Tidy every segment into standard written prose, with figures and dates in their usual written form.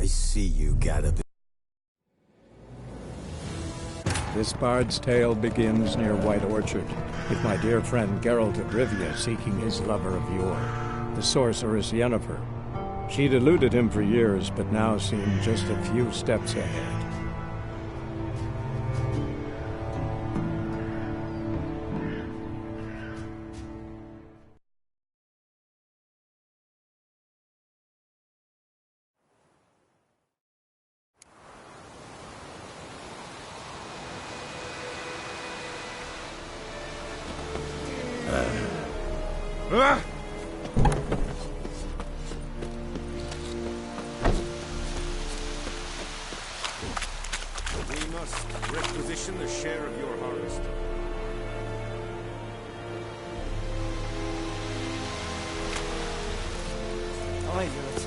I see you got a bit. This bard's tale begins near White Orchard, with my dear friend Geralt of Rivia seeking his lover of yore, the sorceress Yennefer. She'd eluded him for years, but now seemed just a few steps ahead. We must requisition a share of your harvest. Aye, Lord.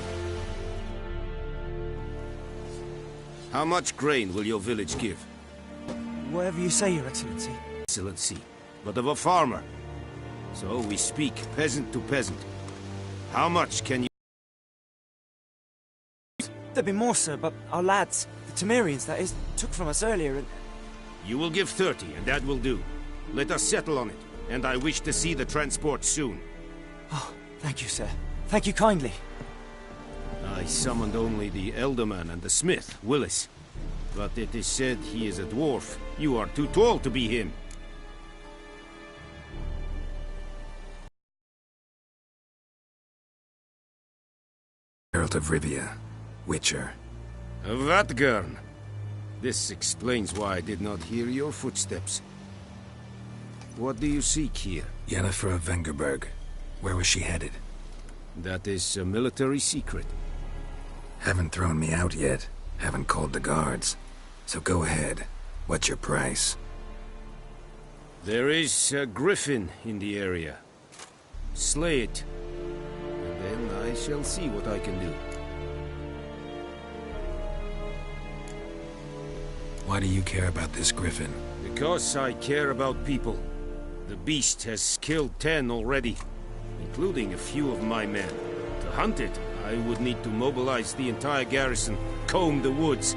How much grain will your village give? Whatever you say, Your Excellency. Excellency, but of a farmer. So we speak peasant to peasant. How much can you... There'd be more, sir, but our lads, the Temerians, that is, took from us earlier and... You will give 30, and that will do. Let us settle on it, and I wish to see the transport soon. Oh, thank you, sir. Thank you kindly. I summoned only the Elderman and the smith, Willis. But it is said he is a dwarf. You are too tall to be him. Geralt of Rivia, Witcher. Vatgern. This explains why I did not hear your footsteps. What do you seek here? Yennefer of Vengerberg. Where was she headed? That is a military secret. Haven't thrown me out yet. Haven't called the guards. So go ahead. What's your price? There is a griffin in the area. Slay it. And then I shall see what I can do. Why do you care about this griffin? Because I care about people. The beast has killed 10 already, including a few of my men. To hunt it, I would need to mobilize the entire garrison, comb the woods.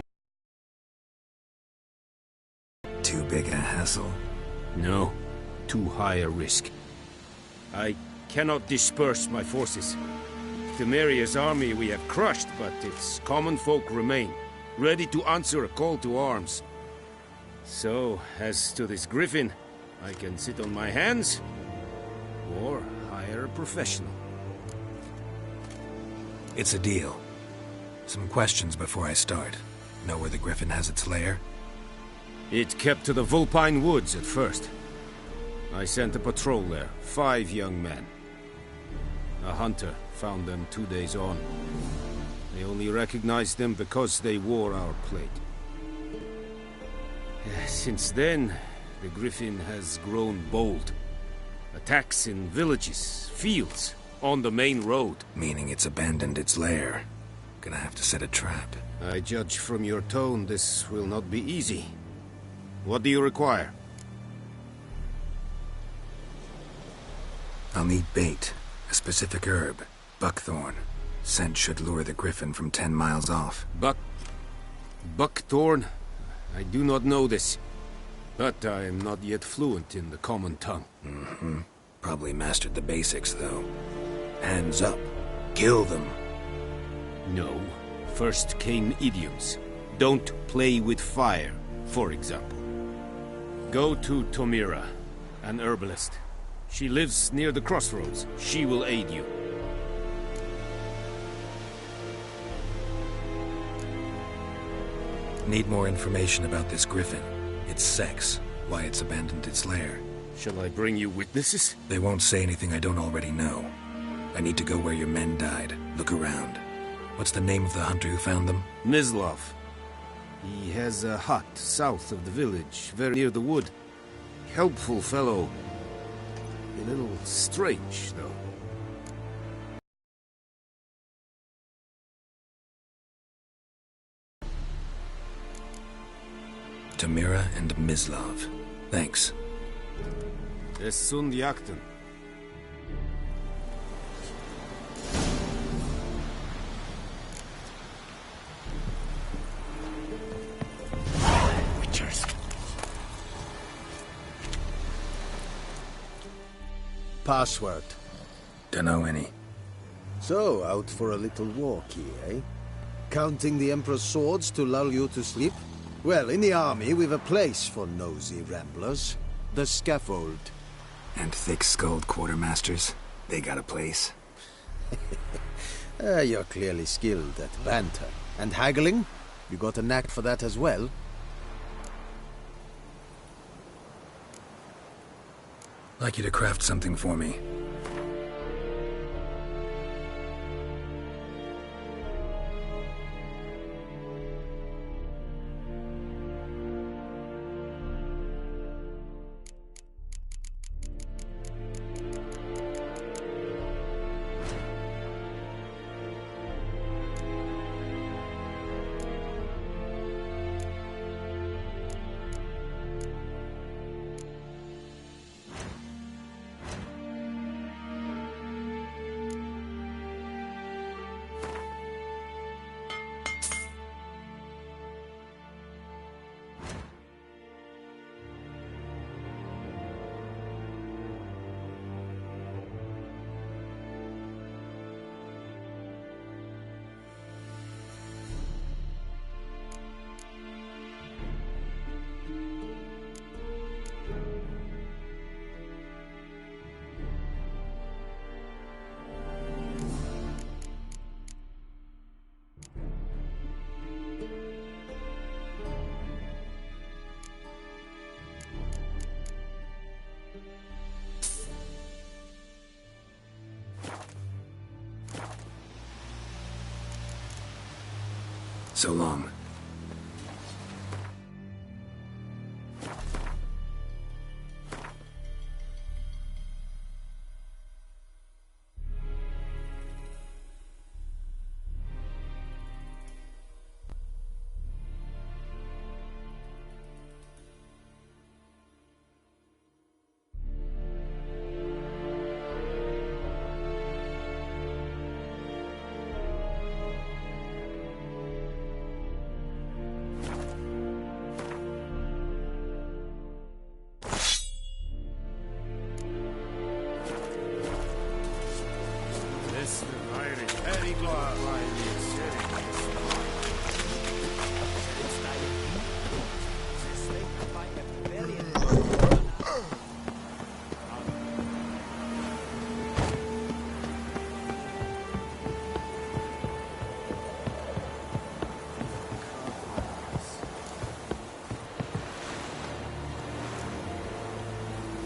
Too big a hassle? No, too high a risk. I cannot disperse my forces. Temeria's army we have crushed, but its common folk remain, ready to answer a call to arms. So, as to this griffin, I can sit on my hands, or hire a professional. It's a deal. Some questions before I start. Know where the griffin has its lair? It kept to the Vulpine Woods at first. I sent a patrol there, 5 young men. A hunter found them 2 days on. They only recognized them because they wore our plate. Since then, the griffin has grown bold. Attacks in villages, fields, on the main road. Meaning it's abandoned its lair. Gonna have to set a trap. I judge from your tone this will not be easy. What do you require? I'll need bait. A specific herb. Buckthorn. Scent should lure the griffin from 10 miles off. Buckthorn? I do not know this. But I am not yet fluent in the common tongue. Mm-hmm. Probably mastered the basics, though. Hands up. Kill them. No. First came idioms. Don't play with fire, for example. Go to Tomira, an herbalist. She lives near the crossroads. She will aid you. Need more information about this griffin. Its sex, why it's abandoned its lair. Shall I bring you witnesses? They won't say anything I don't already know. I need to go where your men died. Look around. What's the name of the hunter who found them? Mislav. He has a hut south of the village, very near the wood. Helpful fellow. A little strange, though. Tamira and Mislav. Thanks. Es sunt jakten. password? Dunno any. So, out for a little walkie, eh? Counting the Emperor's swords to lull you to sleep? Well, in the army, we've a place for nosy ramblers. The scaffold. And thick-skulled quartermasters, they got a place. You're clearly skilled at banter. And haggling? You got a knack for that as well? Like you to craft something for me. So long.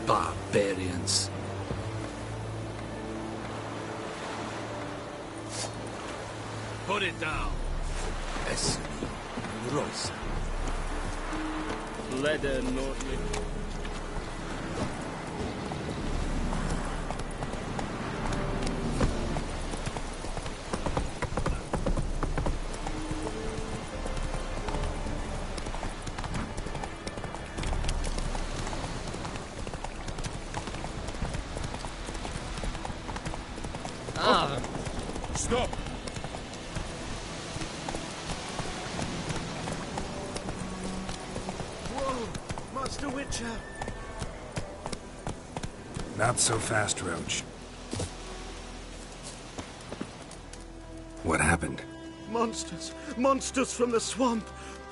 Barbarians. Put it down. Esri Rosa. Leder Nordlich. Stop! Whoa! Master Witcher! Not so fast, Roach. What happened? Monsters! Monsters from the swamp!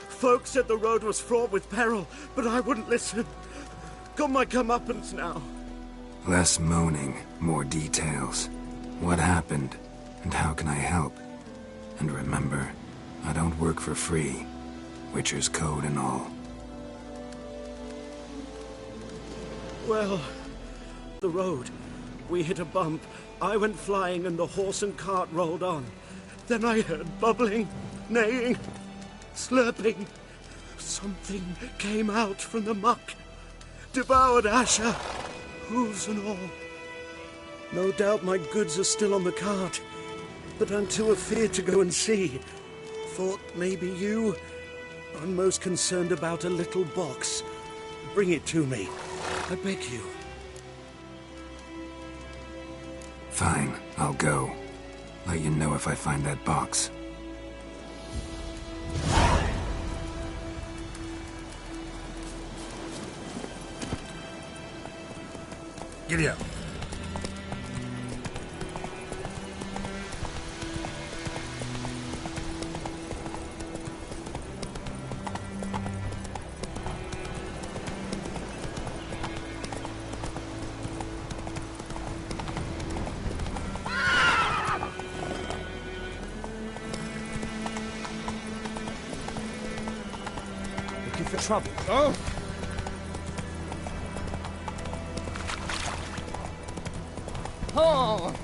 Folk said the road was fraught with peril, but I wouldn't listen. Got my comeuppance now. Less moaning, more details. What happened, and how can I help? And remember, I don't work for free. Witcher's code and all. Well, the road. We hit a bump. I went flying and the horse and cart rolled on. Then I heard bubbling, neighing, slurping. Something came out from the muck. Devoured Asher, hooves and all. No doubt my goods are still on the cart, but I'm too afeard to go and see. Thought maybe you. I'm most concerned about a little box. Bring it to me. I beg you. Fine, I'll go. Let you know if I find that box. Giddy up. for trouble. Oh! Oh!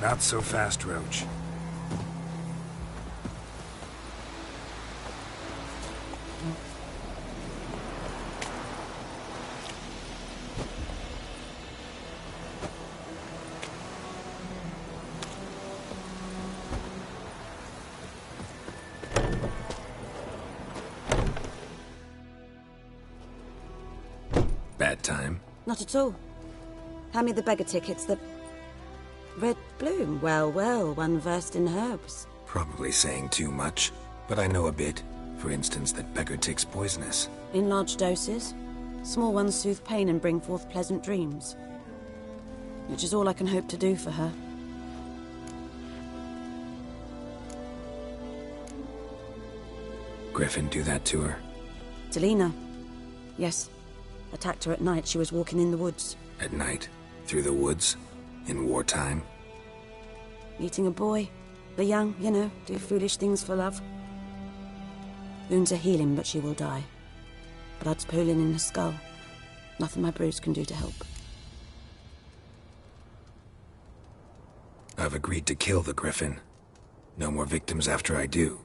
Not so fast, Roach. Bad time? Not at all. Hand me the beggar tickets, the... Red bloom. Well, well, one versed in herbs. Probably saying too much, but I know a bit. For instance, that beggar tick's poisonous. In large doses. Small ones soothe pain and bring forth pleasant dreams. Which is all I can hope to do for her. Griffin do that to her? Delina. Yes. Attacked her at night. She was walking in the woods. At night? Through the woods? In wartime? Meeting a boy. The young, you know, do foolish things for love. Wounds are healing, but she will die. Blood's pooling in her skull. Nothing my bruise can do to help. I've agreed to kill the Griffin. No more victims after I do.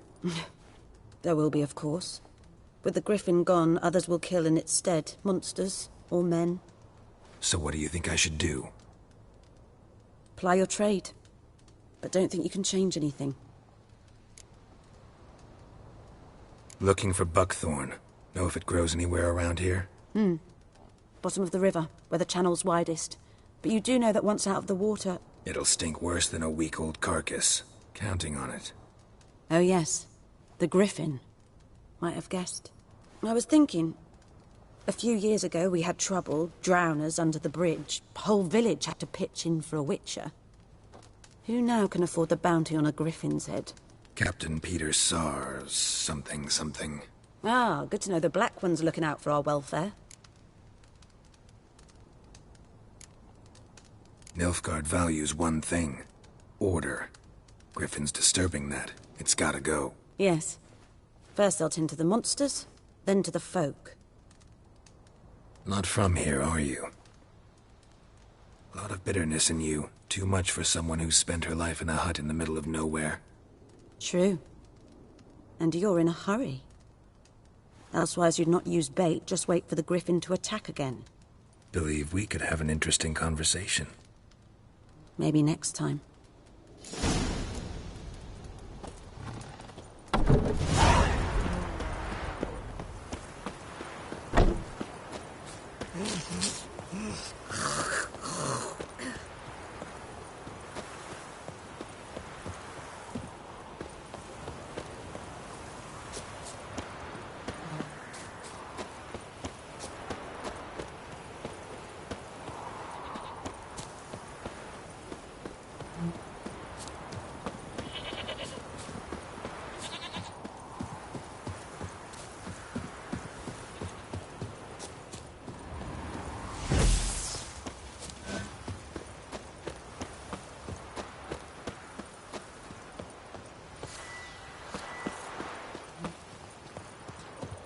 There will be, of course. With the Griffin gone, others will kill in its stead. Monsters, or men. So what do you think I should do? Ply your trade. But don't think you can change anything. Looking for buckthorn. Know if it grows anywhere around here? Bottom of the river, where the channel's widest. But you do know that once out of the water... It'll stink worse than a week-old carcass. Counting on it. Oh yes, the Griffin. Might have guessed. I was thinking... A few years ago we had trouble, drowners under the bridge. Whole village had to pitch in for a witcher. Who now can afford the bounty on a Griffin's head? Captain Peter Sars... something. Ah, good to know the Black One's looking out for our welfare. Nilfgaard values one thing. Order. Griffin's disturbing that. It's gotta go. Yes. First they'll tend to the monsters, then to the folk. Not from here, are you? A lot of bitterness in you. Too much for someone who's spent her life in a hut in the middle of nowhere. True. And you're in a hurry. Elsewise you'd not use bait, just wait for the Griffin to attack again. Believe we could have an interesting conversation. Maybe next time.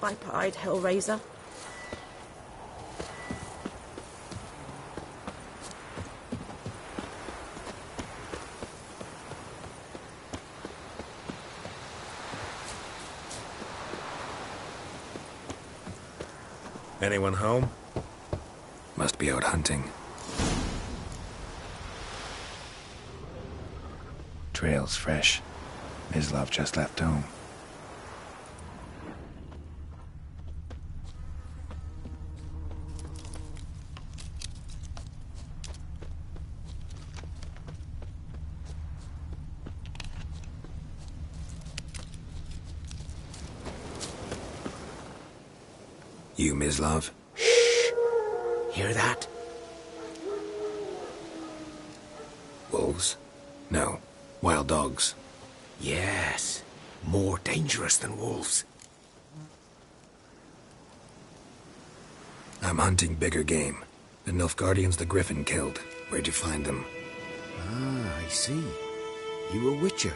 Viper-eyed Hellraiser. Anyone home? Must be out hunting. Trail's fresh. Mislav just left home. You, Mislav? Shh! Hear that? Wolves? No. Wild dogs. Yes. More dangerous than wolves. I'm hunting bigger game. The Nilfgaardians the Griffin killed. Where'd you find them? Ah, I see. You a witcher.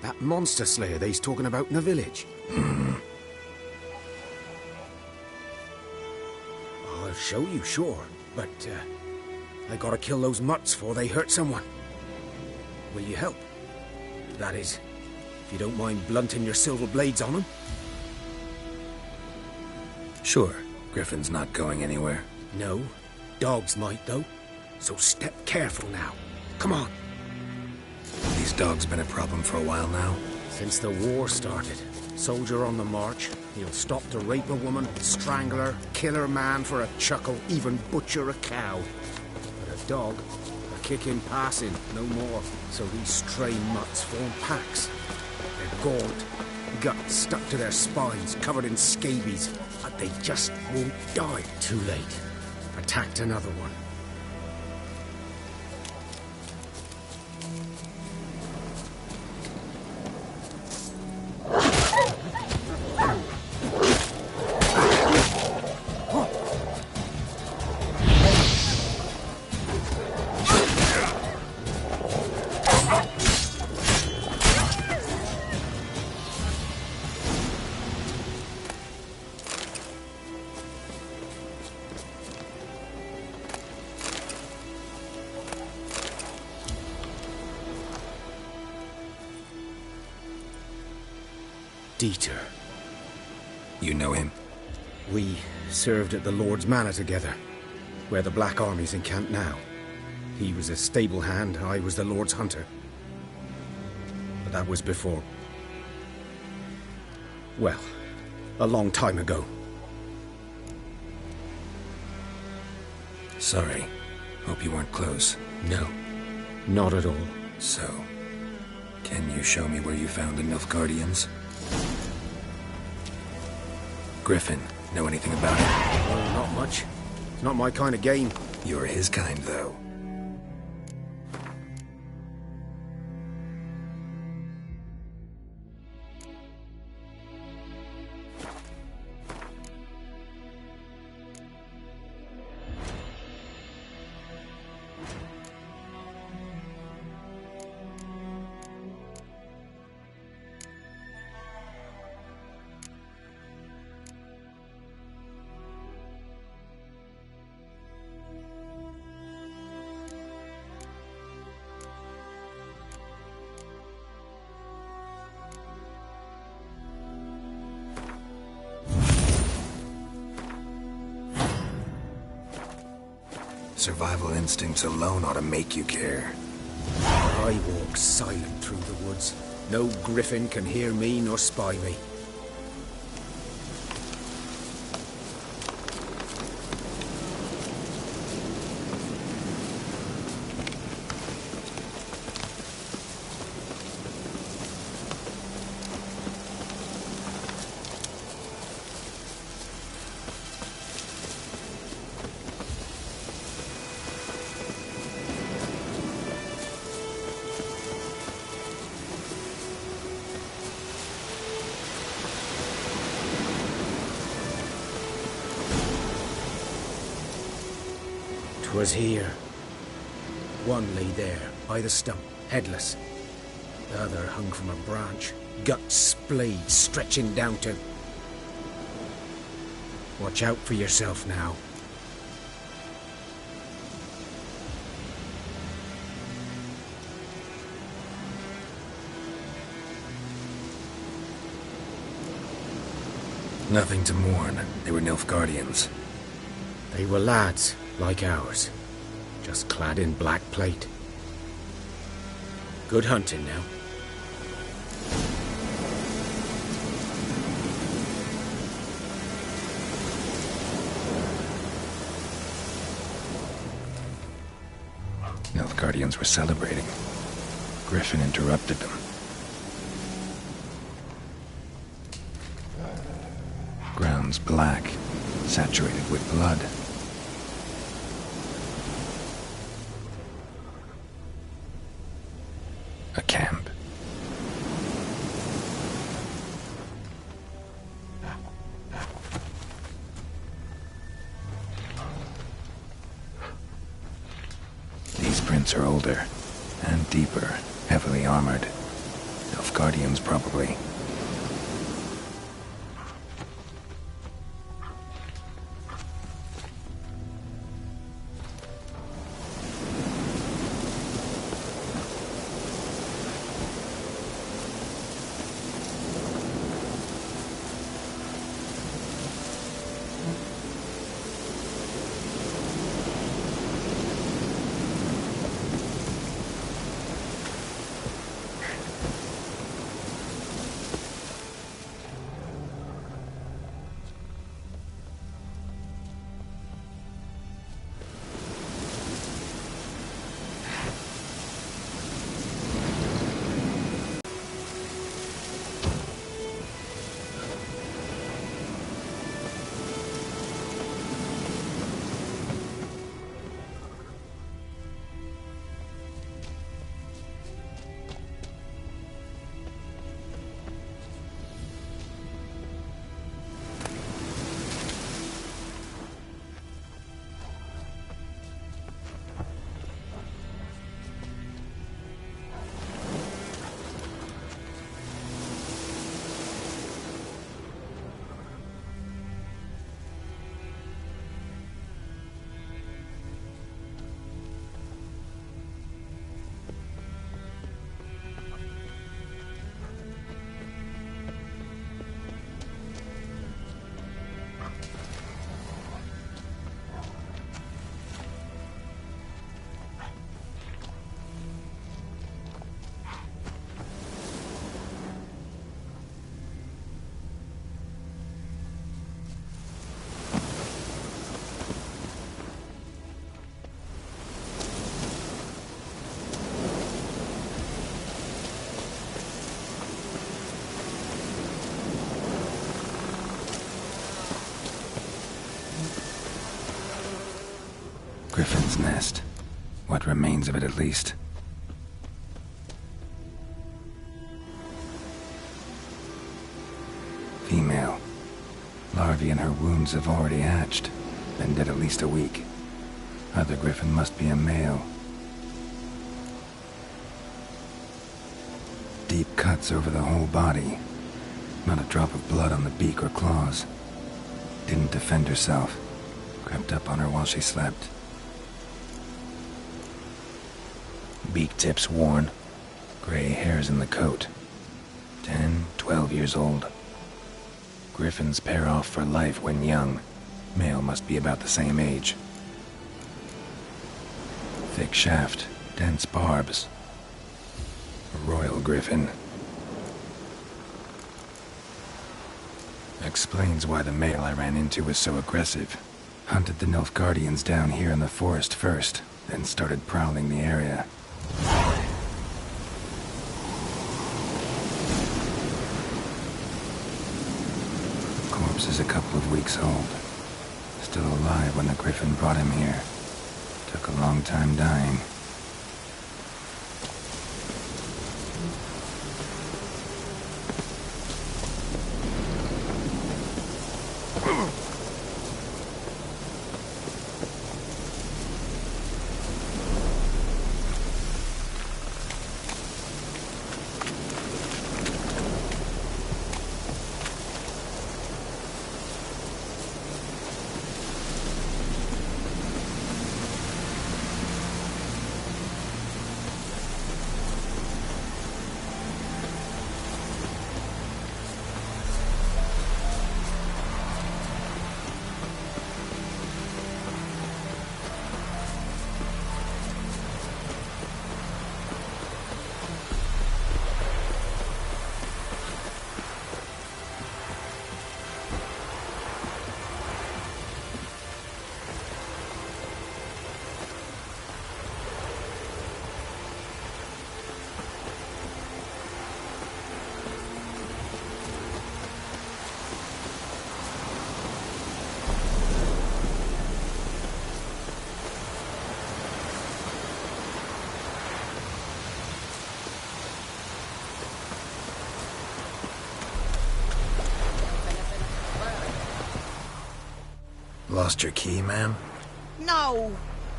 That monster slayer they's talking about in the village. I'll show you, sure. But, I gotta kill those mutts before they hurt someone. Will you help? That is, if you don't mind blunting your silver blades on them. Sure. Griffin's not going anywhere. No. Dogs might, though. So step careful now. Come on. These dogs been a problem for a while now. Since the war started. Soldier on the march. He'll stop to rape a woman, strangle her, kill her man for a chuckle, even butcher a cow. But a dog, a kick in passing, no more. So these stray mutts form packs. They're gaunt, guts stuck to their spines, covered in scabies. But they just won't die. Too late. Attacked another one. Dieter. You know him? We served at the Lord's Manor together, where the Black Army's encamped now. He was a stable hand, I was the Lord's hunter. But that was before... well, a long time ago. Sorry. Hope you weren't close. No, not at all. So, can you show me where you found the Nilfgaardians? Griffin, know anything about it? Oh, not much. It's not my kind of game. You're his kind, though. Survival instincts alone ought to make you care. I walk silent through the woods. No griffin can hear me nor spy me. Was here. One lay there, by the stump, headless. The other hung from a branch, guts splayed, stretching down to... Watch out for yourself now. Nothing to mourn. They were Nilfgaardians. They were lads, like ours, just clad in black plate. Good hunting now. Nilfgaardians were celebrating. Griffin interrupted them. Ground's black, saturated with blood. A camp. These prints are older and deeper, heavily armored. Guardians, probably. Griffin's nest. What remains of it, at least. Female. Larvae in her wounds have already hatched. Been dead at least a week. Other griffin must be a male. Deep cuts over the whole body. Not a drop of blood on the beak or claws. Didn't defend herself. Crept up on her while she slept. Beak tips worn. Gray hairs in the coat. 10, 12 years old. Griffins pair off for life when young. Male must be about the same age. Thick shaft, dense barbs. A royal griffin. Explains why the male I ran into was so aggressive. Hunted the Nilfgaardians down here in the forest first, then started prowling the area. Corpse is a couple of weeks old. Still alive when the griffin brought him here. Took a long time dying. Lost your key, ma'am? No,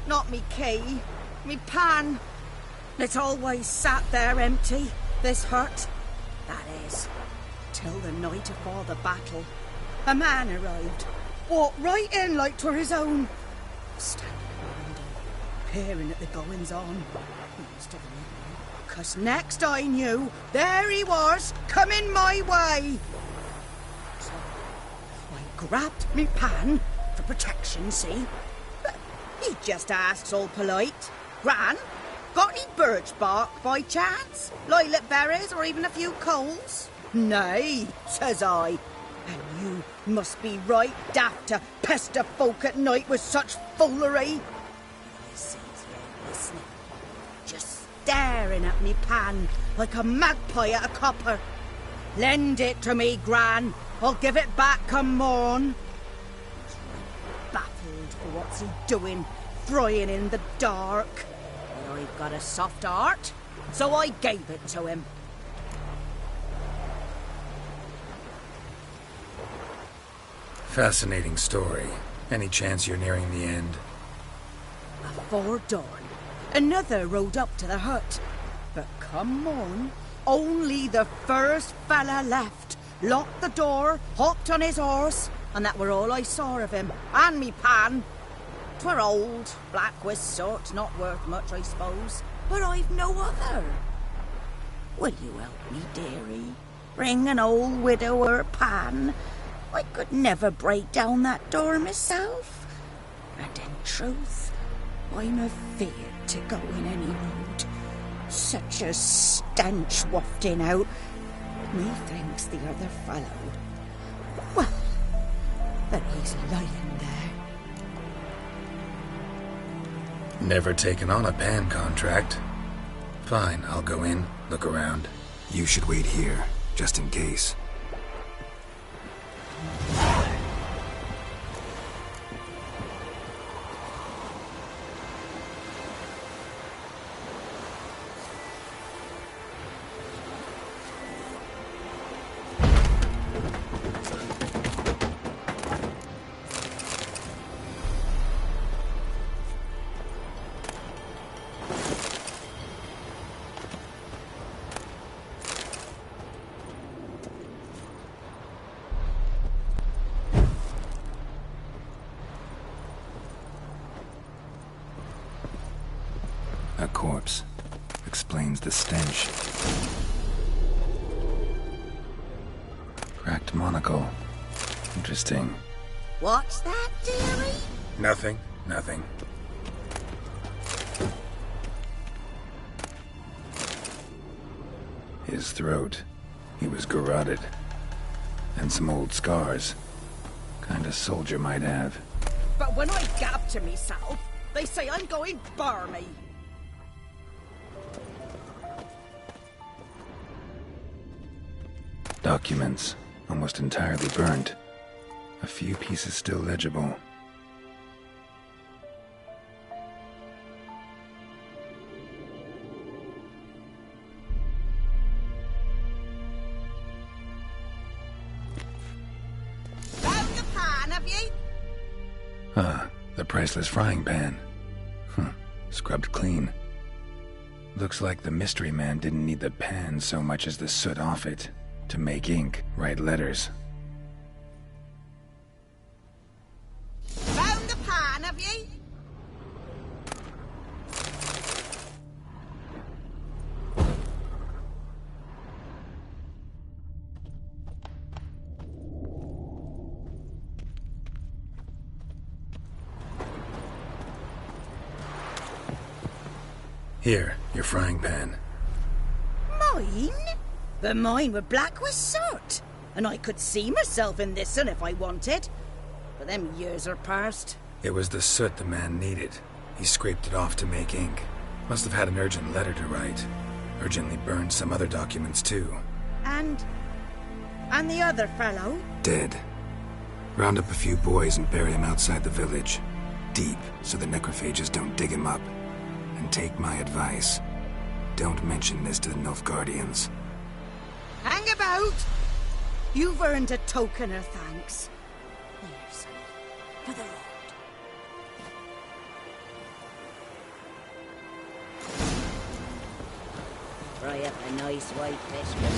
not me key. Me pan. It's always sat there empty, this hut. That is, till the night afore the battle. A man arrived, walked right in like 'twere his own. Standing at the window, peering at the goings-on. He must have known, 'cause next I knew, there he was, coming my way. So I grabbed me pan, for protection, see? But he just asks all polite, Gran, got any birch bark by chance? Lilac berries or even a few coals? Nay, says I. And you must be right daft to pester folk at night with such foolery. He sees you listening, just staring at me pan like a magpie at a copper. Lend it to me, Gran. I'll give it back come morn. He's right baffled for what's he doing, frying in the dark. But I've got a soft heart, so I gave it to him. Fascinating story. Any chance you're nearing the end? Afore dawn, another rode up to the hut. But come on, only the first fella left. Locked the door, hopped on his horse, and that were all I saw of him, and me pan. 'Twere old, black with sort, not worth much, I suppose, but I've no other. Will you help me, dearie? Bring an old widower pan? I could never break down that door myself. And in truth, I'm afeard to go in any road. Such a stench wafting out. Methinks the other fellow... Well, that he's lying there. Never taken on a pan contract. Fine, I'll go in, look around. You should wait here, just in case. A corpse. Explains the stench. Cracked monocle. Interesting. What's that, dearie? Nothing. His throat. He was garroted. And some old scars. Kind of soldier might have. But when I gab to myself, they say I'm going barmy. Documents, almost entirely burnt. A few pieces still legible. Found the pan, have you? Ah, the priceless frying pan. Scrubbed clean. Looks like the mystery man didn't need the pan so much as the soot off it. To make ink, write letters. Found the pan, have you? Here, your frying pan. Mine? But mine were black with soot, and I could see myself in this one if I wanted. But them years are past. It was the soot the man needed. He scraped it off to make ink. Must have had an urgent letter to write. Urgently burned some other documents too. And the other fellow? Dead. Round up a few boys and bury him outside the village. Deep, so the necrophages don't dig him up. And take my advice. Don't mention this to the Nilfgaardians. Hang about! You've earned a token of thanks. Here, son, for the road. fry up a nice white biscuit.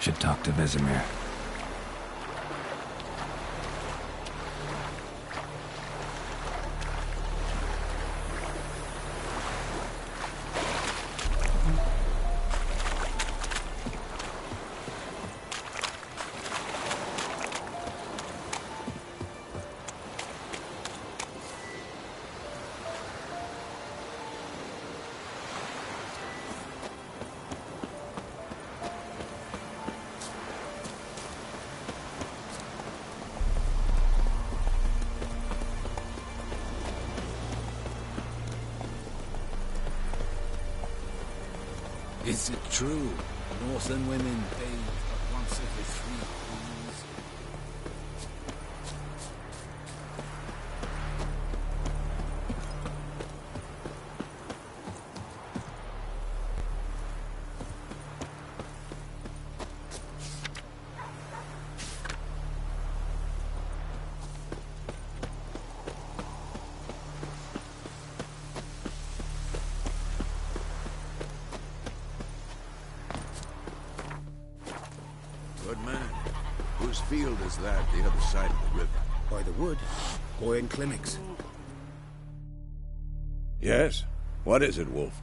Should talk to Vesemir. Is it true? Northern women bathe but once every 3 years? Good man. Whose field is that, the other side of the river? By the wood. Boy in clinics. Yes? What is it, Wolf?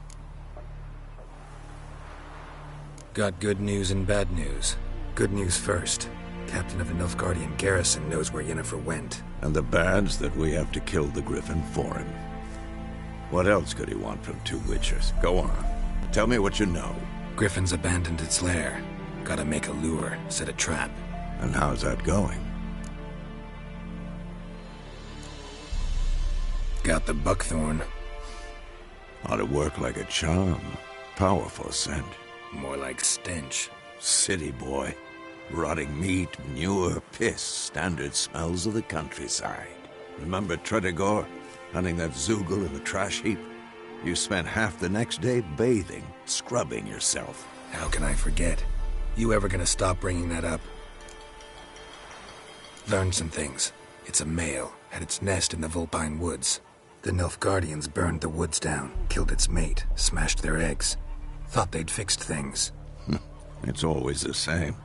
Got good news and bad news. Good news first. Captain of the Nilfgaardian garrison knows where Yennefer went. And the bad's that we have to kill the Griffin for him. What else could he want from 2 witchers? Go on. Tell me what you know. Griffin's abandoned its lair. Gotta make a lure, set a trap. And how's that going? Got the buckthorn. Ought to work like a charm. Powerful scent. More like stench. City boy. Rotting meat, manure, piss. Standard smells of the countryside. Remember Tredegor? Hunting that Zoogle in the trash heap? You spent half the next day bathing, scrubbing yourself. How can I forget? You ever gonna stop bringing that up? Learned some things. It's a male, had its nest in the Vulpine Woods. The Nilfgaardians burned the woods down, killed its mate, smashed their eggs. Thought they'd fixed things. It's always the same.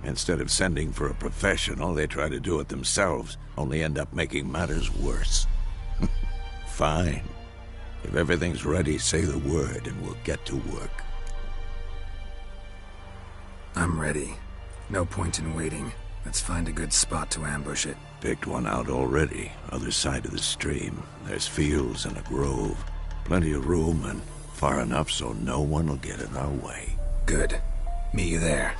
Instead of sending for a professional, they try to do it themselves, only end up making matters worse. Fine. If everything's ready, say the word and we'll get to work. I'm ready. No point in waiting. Let's find a good spot to ambush it. Picked one out already, other side of the stream. There's fields and a grove. Plenty of room and far enough so no one will get in our way. Good. Meet you there.